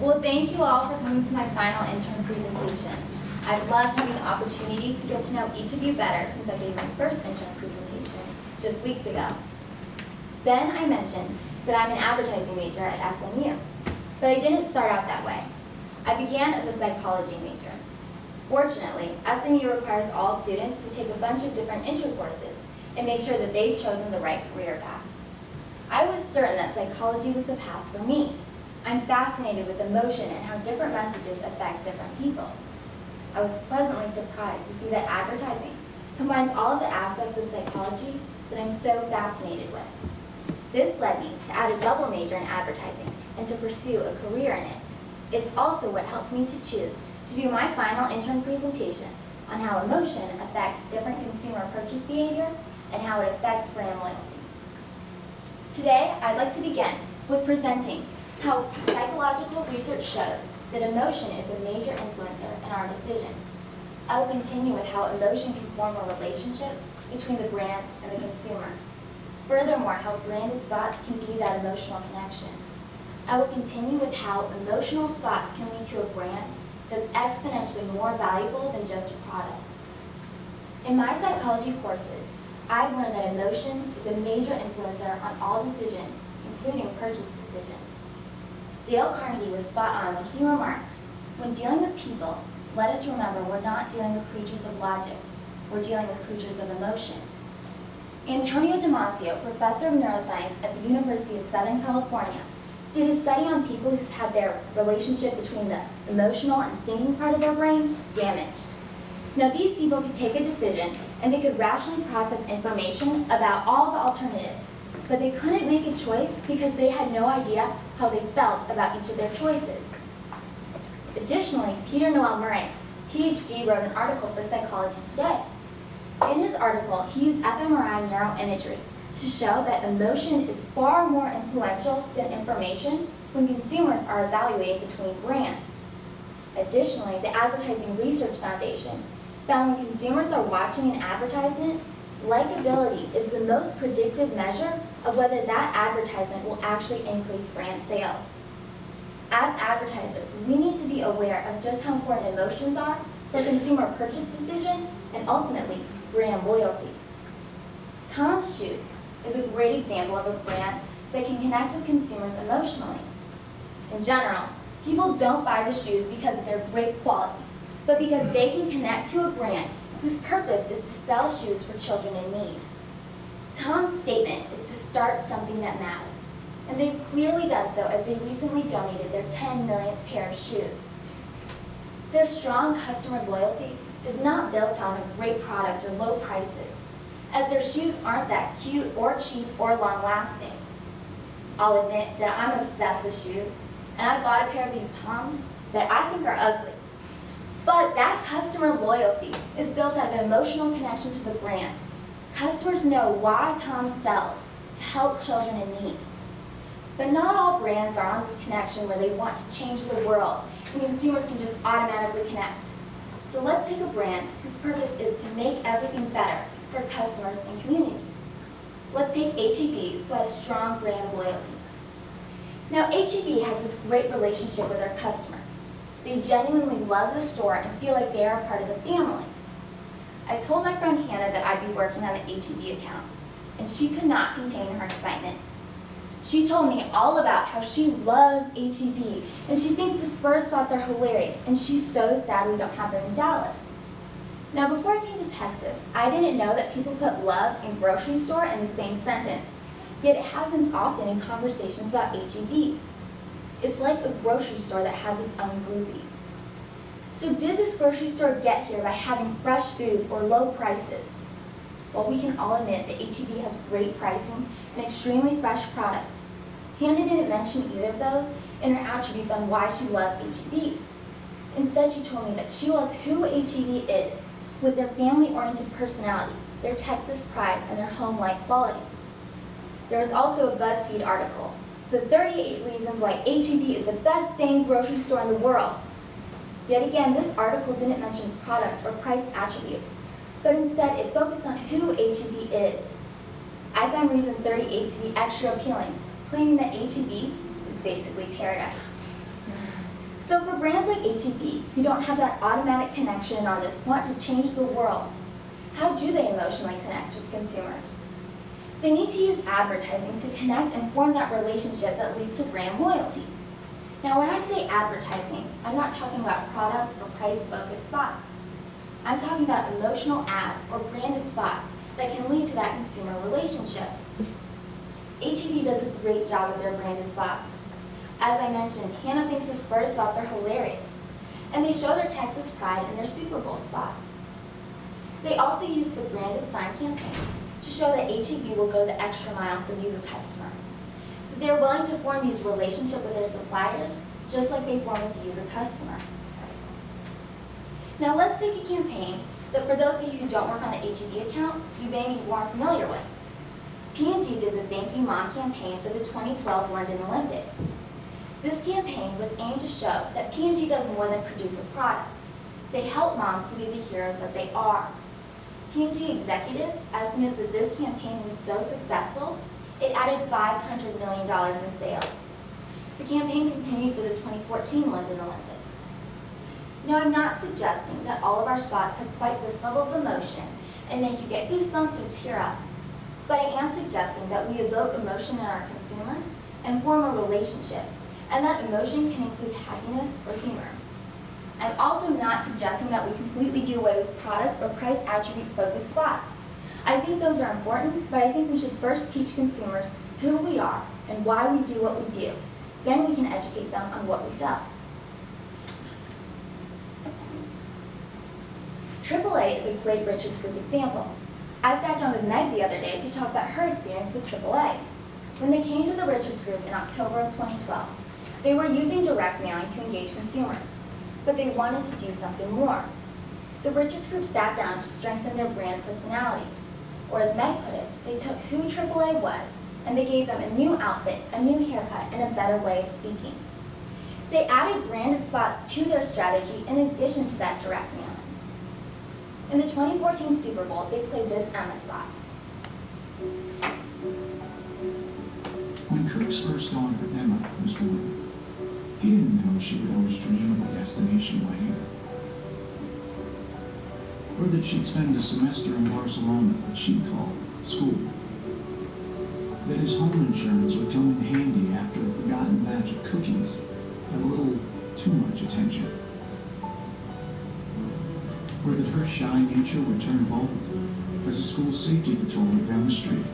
Well, thank you all for coming to my final intern presentation. I've loved having the opportunity to get to know each of you better since I gave my first intern presentation just weeks ago. Then I mentioned that I'm an advertising major at SMU, but I didn't start out that way. I began as a psychology major. Fortunately, SMU requires all students to take a bunch of different intro courses and make sure that they've chosen the right career path. I was certain that psychology was the path for me. I'm fascinated with emotion and how different messages affect different people. I was pleasantly surprised to see that advertising combines all of the aspects of psychology that I'm so fascinated with. This led me to add a double major in advertising and to pursue a career in it. It's also what helped me to choose to do my final intern presentation on how emotion affects different consumer purchase behavior and how it affects brand loyalty. Today, I'd like to begin with presenting how psychological research shows that emotion is a major influencer in our decisions. I will continue with how emotion can form a relationship between the brand and the consumer. Furthermore, how branded spots can be that emotional connection. I will continue with how emotional spots can lead to a brand that's exponentially more valuable than just a product. In my psychology courses, I've learned that emotion is a major influencer on all decisions, including purchase decisions. Dale Carnegie was spot on when he remarked, "When dealing with people, let us remember we're not dealing with creatures of logic, we're dealing with creatures of emotion." Antonio Damasio, professor of neuroscience at the University of Southern California, did a study on people who's had their relationship between the emotional and thinking part of their brain damaged. Now, these people could take a decision and they could rationally process information about all the alternatives, but they couldn't make a choice because they had no idea how they felt about each of their choices. Additionally, Peter Noel Murer, PhD, wrote an article for Psychology Today. In his article, he used fMRI neuroimagery to show that emotion is far more influential than information when consumers are evaluating between brands. Additionally, the Advertising Research Foundation found when consumers are watching an advertisement, likability is the most predictive measure of whether that advertisement will actually increase brand sales. As advertisers, we need to be aware of just how important emotions are for consumer purchase decision and ultimately brand loyalty. Tom's Shoes is a great example of a brand that can connect with consumers emotionally. In general, people don't buy the shoes because of their great quality, but because they can connect to a brand whose purpose is to sell shoes for children in need. Tom's statement is to start something that matters, and they've clearly done so as they recently donated their 10 millionth pair of shoes. Their strong customer loyalty is not built on a great product or low prices, as their shoes aren't that cute or cheap or long-lasting. I'll admit that I'm obsessed with shoes, and I bought a pair of these Toms that I think are ugly. But that customer loyalty is built out of an emotional connection to the brand. Customers know why Tom sells, to help children in need. But not all brands are on this connection where they want to change the world, and consumers can just automatically connect. So let's take a brand whose purpose is to make everything better for customers and communities. Let's take H-E-B, who has strong brand loyalty. Now, H-E-B has this great relationship with their customers. They genuinely love the store and feel like they are a part of the family. I told my friend Hannah that I'd be working on the H-E-B account, and she could not contain her excitement. She told me all about how she loves H-E-B, and she thinks the Spurs spots are hilarious, and she's so sad we don't have them in Dallas. Now, before I came to Texas, I didn't know that people put love and grocery store in the same sentence, yet it happens often in conversations about H-E-B. It's like a grocery store that has its own groupies. So did this grocery store get here by having fresh foods or low prices? Well, we can all admit that H-E-B has great pricing and extremely fresh products. Hannah didn't mention either of those in her attributes on why she loves H-E-B. Instead, she told me that she loves who H-E-B is, with their family-oriented personality, their Texas pride, and their home-like quality. There was also a BuzzFeed article, "The 38 Reasons Why H-E-B is the Best Dang Grocery Store in the World." Yet again, this article didn't mention product or price attribute, but instead it focused on who H-E-B is. I find reason 38 to be extra appealing, claiming that H-E-B is basically paradise. So for brands like H-E-B, who don't have that automatic connection on this want to change the world, how do they emotionally connect with consumers? They need to use advertising to connect and form that relationship that leads to brand loyalty. Now when I say advertising, I'm not talking about product or price-focused spots. I'm talking about emotional ads or branded spots that can lead to that consumer relationship. H-E-B does a great job with their branded spots. As I mentioned, Hannah thinks the Spurs spots are hilarious, and they show their Texas pride in their Super Bowl spots. They also use the branded sign campaign to show that H-E-B will go the extra mile for you, the customer. That they're willing to form these relationships with their suppliers, just like they form with you, the customer. Now let's take a campaign that for those of you who don't work on the H-E-B account, you may be more familiar with. P&G did the Thank You Mom campaign for the 2012 London Olympics. This campaign was aimed to show that P&G does more than produce a product. They help moms to be the heroes that they are. P&G executives estimate that this campaign was so successful, it added $500 million in sales. The campaign continued for the 2014 London Olympics. Now, I'm not suggesting that all of our spots have quite this level of emotion and make you get goosebumps or tear up, but I am suggesting that we evoke emotion in our consumer and form a relationship, and that emotion can include happiness or humor. I'm also not suggesting that we completely do away with product or price attribute-focused spots. I think those are important, but I think we should first teach consumers who we are and why we do what we do. Then we can educate them on what we sell. AAA is a great Richards Group example. I sat down with Meg the other day to talk about her experience with AAA. When they came to the Richards Group in October of 2012, they were using direct mailing to engage consumers, but they wanted to do something more. The Richards Group sat down to strengthen their brand personality, or as Meg put it, they took who AAA was and they gave them a new outfit, a new haircut, and a better way of speaking. They added branded spots to their strategy in addition to that direct mailing. In the 2014 Super Bowl, they played this Emma spot. When Kirk's first daughter, Emma, was born, he didn't know she would always dream of a destination wedding, or that she'd spend a semester in Barcelona that she'd call school, that his home insurance would come in handy after a forgotten batch of cookies got a little too much attention, or that her shy nature would turn bold as a school safety patroller down the street.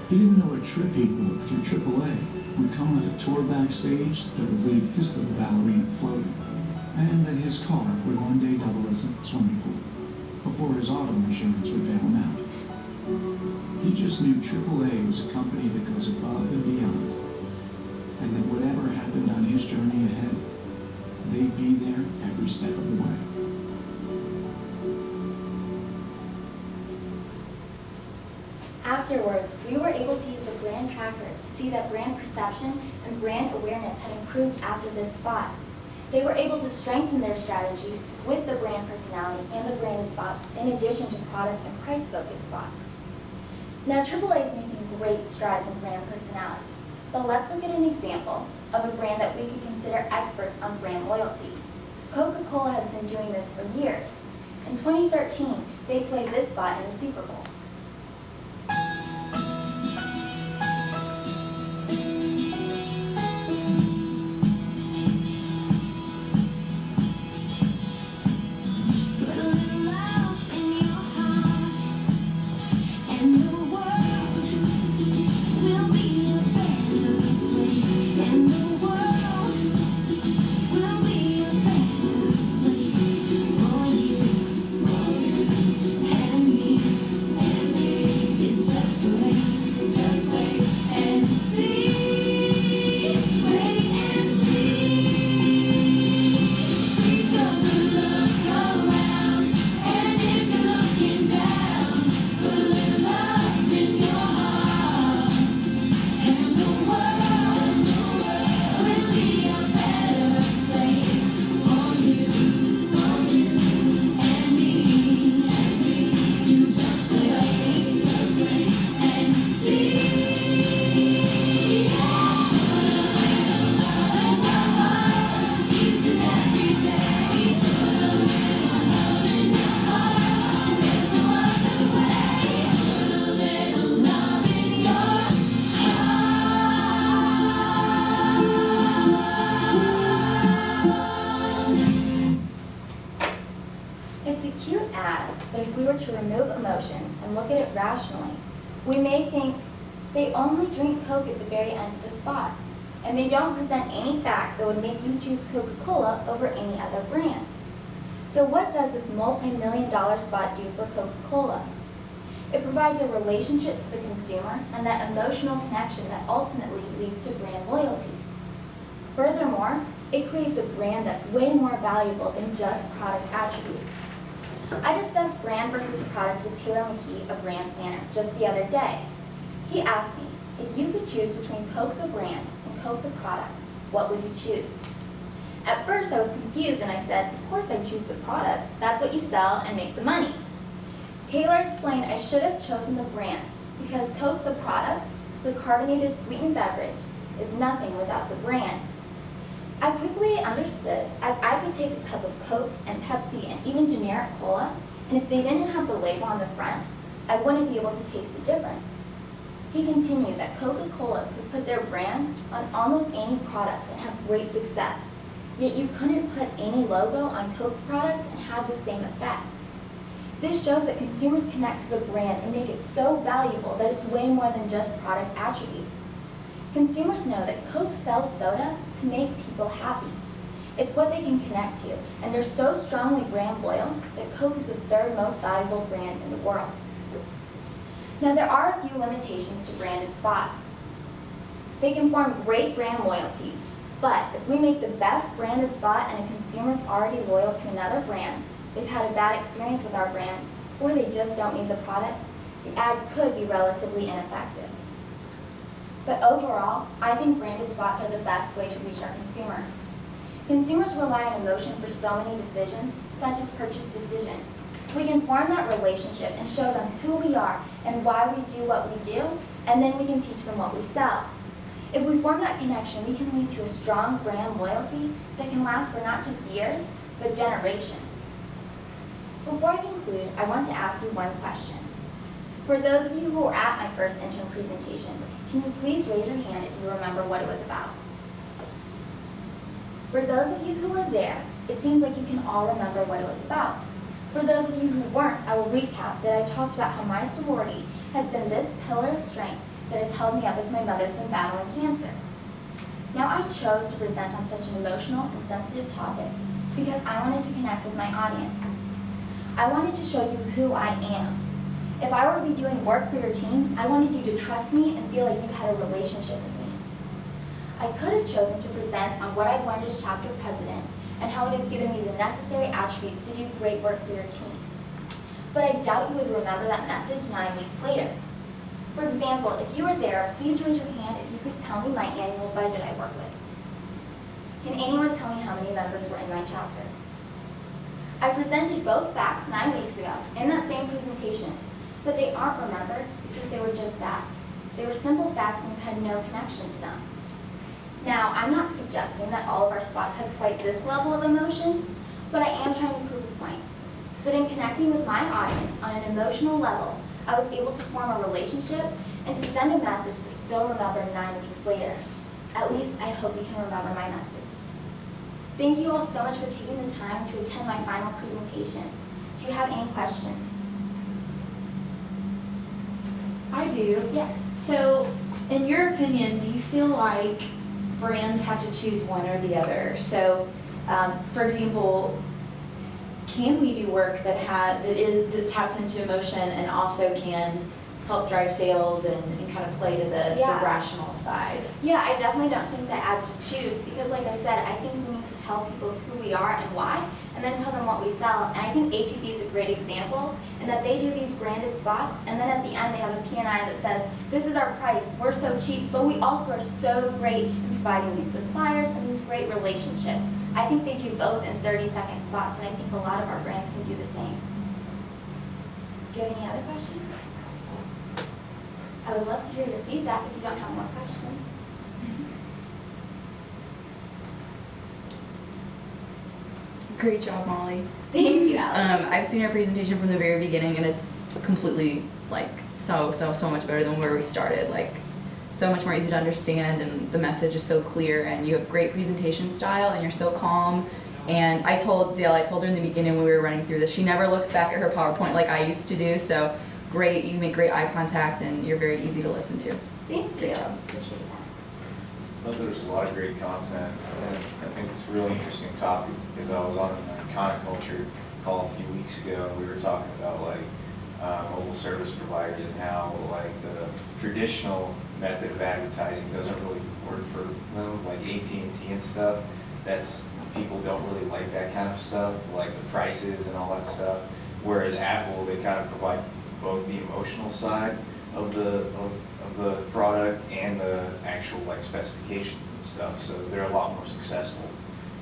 He didn't know a trip he'd booked through AAA would come with a tour backstage that would leave his little ballerina floating, and that his car would one day double as a swimming pool before his auto insurance would bail him out. He just knew AAA was a company that goes above and beyond, and that whatever happened on his journey ahead, they'd be there every step of the way. Afterwards, we were able to use the brand tracker to see that brand perception and brand awareness had improved after this spot. They were able to strengthen their strategy with the brand personality and the branded spots in addition to product and price-focused spots. Now, AAA is making great strides in brand personality, but let's look at an example of a brand that we could consider experts on brand loyalty. Coca-Cola has been doing this for years. In 2013, they played this spot in the Super Bowl. rationally. We may think they only drink Coke at the very end of the spot, and they don't present any facts that would make you choose Coca-Cola over any other brand. So what does this multi-million-dollar spot do for Coca-Cola? It provides a relationship to the consumer and that emotional connection that ultimately leads to brand loyalty. Furthermore, it creates a brand that's way more valuable than just product attributes. I discussed brand versus product with Taylor McKee, a brand planner, just the other day. He asked me, if you could choose between Coke the brand and Coke the product, what would you choose? At first I was confused and I said, of course I'd choose the product. That's what you sell and make the money. Taylor explained I should have chosen the brand because Coke the product, the carbonated sweetened beverage, is nothing without the brand. I quickly understood, as I could take a cup of Coke and Pepsi and even generic cola, and if they didn't have the label on the front, I wouldn't be able to taste the difference. He continued that Coca-Cola could put their brand on almost any product and have great success, yet you couldn't put any logo on Coke's product and have the same effect. This shows that consumers connect to the brand and make it so valuable that it's way more than just product attributes. Consumers know that Coke sells soda to make people happy. It's what they can connect to, and they're so strongly brand loyal that Coke is the third most valuable brand in the world. Now, there are a few limitations to branded spots. They can form great brand loyalty, but if we make the best branded spot and a consumer's already loyal to another brand, they've had a bad experience with our brand, or they just don't need the product, the ad could be relatively ineffective. But overall, I think branded spots are the best way to reach our consumers. Consumers rely on emotion for so many decisions, such as purchase decision. We can form that relationship and show them who we are and why we do what we do, and then we can teach them what we sell. If we form that connection, we can lead to a strong brand loyalty that can last for not just years, but generations. Before I conclude, I want to ask you one question. For those of you who were at my first intern presentation, can you please raise your hand if you remember what it was about? For those of you who were there, it seems like you can all remember what it was about. For those of you who weren't, I will recap that I talked about how my sorority has been this pillar of strength that has held me up as my mother's been battling cancer. Now, I chose to present on such an emotional and sensitive topic because I wanted to connect with my audience. I wanted to show you who I am. If I were to be doing work for your team, I wanted you to trust me and feel like you had a relationship with me. I could have chosen to present on what I've learned as chapter president and how it has given me the necessary attributes to do great work for your team. But I doubt you would remember that message 9 weeks later. For example, if you were there, please raise your hand if you could tell me my annual budget I work with. Can anyone tell me how many members were in my chapter? I presented both facts 9 weeks ago in that same presentation, but they aren't remembered because they were just that. They were simple facts and you had no connection to them. Now, I'm not suggesting that all of our spots have quite this level of emotion, but I am trying to prove a point. That in connecting with my audience on an emotional level, I was able to form a relationship and to send a message that's still remembered 9 weeks later. At least I hope you can remember my message. Thank you all so much for taking the time to attend my final presentation. Do you have any questions? I do. Yes. So, in your opinion, do you feel like brands have to choose one or the other? So, for example, can we do work that taps into emotion and also can help drive sales and kind of play to the rational side? Yeah, I definitely don't think that ads should choose because, like I said, I think we need to tell people who we are and why, and then tell them what we sell. And I think HEB is a great example in that they do these branded spots, and then at the end they have a P&I that says, this is our price, we're so cheap, but we also are so great in providing these suppliers and these great relationships. I think they do both in 30-second spots, and I think a lot of our brands can do the same. Do you have any other questions? I would love to hear your feedback if you don't have more questions. Great job, Molly. Thank you, Alex. I've seen our presentation from the very beginning, and it's completely so much better than where we started. So much more easy to understand, and the message is so clear, and you have great presentation style, and you're so calm. And I told her in the beginning when we were running through this, she never looks back at her PowerPoint like I used to do, so great. You make great eye contact, and you're very easy to listen to. Thank you. Great job. Appreciate that. I thought there was a lot of great content, and I think it's a really interesting topic because I was on an counterculture call a few weeks ago, and we were talking about like mobile service providers and how like the traditional method of advertising doesn't really work for them, like AT&T and stuff. That's, people don't really like that kind of stuff, like the prices and all that stuff. Whereas Apple, they kind of provide both the emotional side of the product and the actual like specifications and stuff. So they're a lot more successful.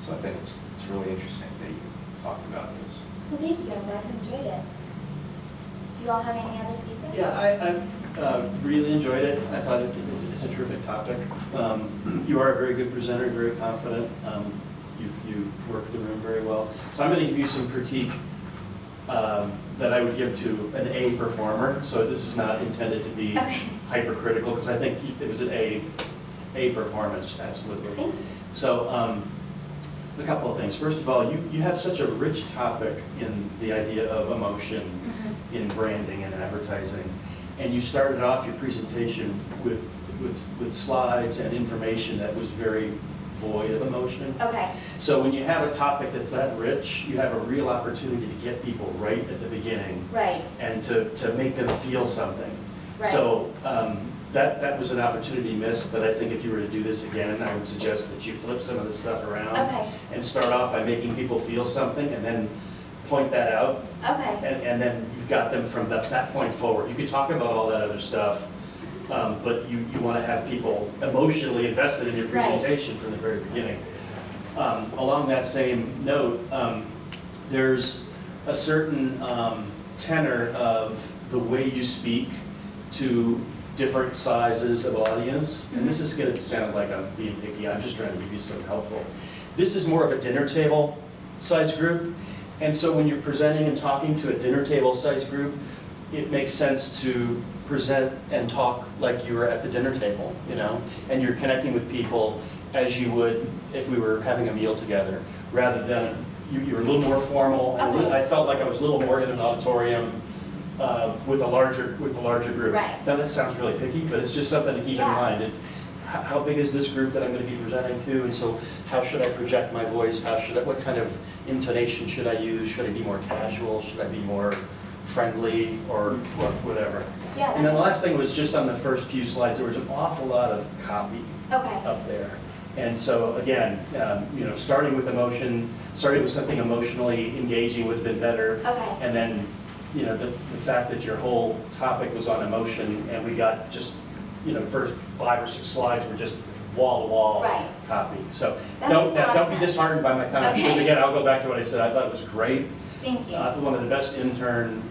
So I think it's really interesting that you talked about this. Well, thank you. I'm glad you enjoyed it. Do you all have any other feedback? Yeah, I really enjoyed it. I thought it's a terrific topic. You are a very good presenter, very confident. You work the room very well. So I'm going to give you some critique that I would give to an A performer. So this is not intended to be hypercritical, because I think it was an A performance, absolutely. Thank you. So a couple of things. First of all, you have such a rich topic in the idea of emotion in branding and advertising. And you started off your presentation with slides and information that was very void of emotion. Okay. So when you have a topic that's that rich, you have a real opportunity to get people right at the beginning. Right. And to make them feel something. Right. So that was an opportunity missed, but I think if you were to do this again, I would suggest that you flip some of the stuff around. Okay. And start off by making people feel something and then point that out. Okay. And then you've got them from that point forward. You could talk about all that other stuff, but you want to have people emotionally invested in your presentation from the very beginning. Along that same note, there's a certain tenor of the way you speak to different sizes of audience. And this is going to sound like I'm being picky. I'm just trying to give you some helpful. This is more of a dinner table size group. And so when you're presenting and talking to a dinner table size group, it makes sense to present and talk like you were at the dinner table, you know, and you're connecting with people as you would if we were having a meal together, rather than you were a little more formal. And I felt like I was a little more in an auditorium with a larger group. Right. Now that sounds really picky, but it's just something to keep in mind. How big is this group that I'm going to be presenting to, and so how should I project my voice? What kind of intonation should I use? Should I be more casual? Should I be more friendly, or whatever? Yeah. And then the last thing was just on the first few slides, there was an awful lot of copy up there. And so again, starting with something emotionally engaging would have been better. Okay. And then, the fact that your whole topic was on emotion, and we got just, first 5 or 6 slides were just wall-to-wall copy. So don't be disheartened by my comments. Because again, I'll go back to what I said. I thought it was great. Thank you. One of the best intern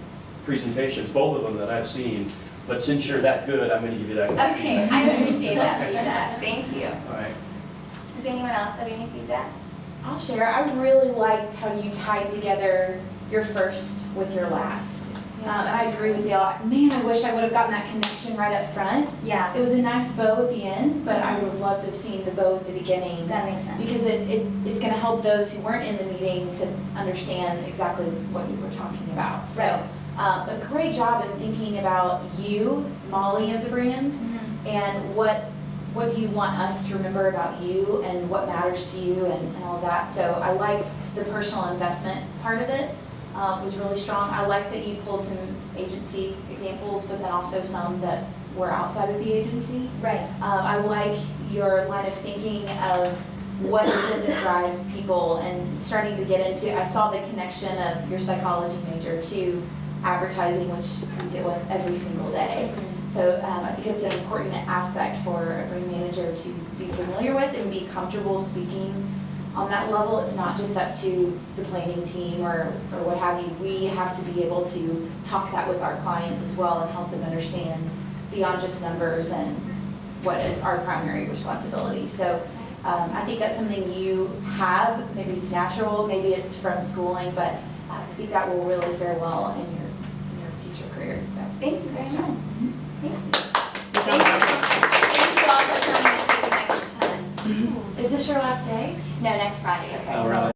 presentations, both of them that I've seen. But since you're that good, I'm going to give you that. Okay, I appreciate that feedback. Thank you. All right. Does anyone else have any feedback? I'll share. I really liked how you tied together your first with your last. And I agree with Dale. Man, I wish I would have gotten that connection right up front. Yeah. It was a nice bow at the end, but I would have loved to have seen the bow at the beginning. That makes sense. Because it's going to help those who weren't in the meeting to understand exactly what you were talking about. So a great job in thinking about you, Molly, as a brand, and what do you want us to remember about you, and what matters to you, and all of that. So I liked the personal investment part of it. Was really strong. I like that you pulled some agency examples, but then also some that were outside of the agency. Right. I like your line of thinking of what is it that drives people, and starting to get into, I saw the connection of your psychology major to advertising, which we deal with every single day. So I think it's an important aspect for a brand manager to be familiar with and be comfortable speaking on that level. It's not just up to the planning team or what have you. We have to be able to talk that with our clients as well and help them understand beyond just numbers and what is our primary responsibility. So I think that's something you have. Maybe it's natural, maybe it's from schooling, but I think that will really fare well in your future career. So thank you very much. Thank you. Thank you all for coming and taking extra time. Is this your last day? No, next Friday. Okay. All right.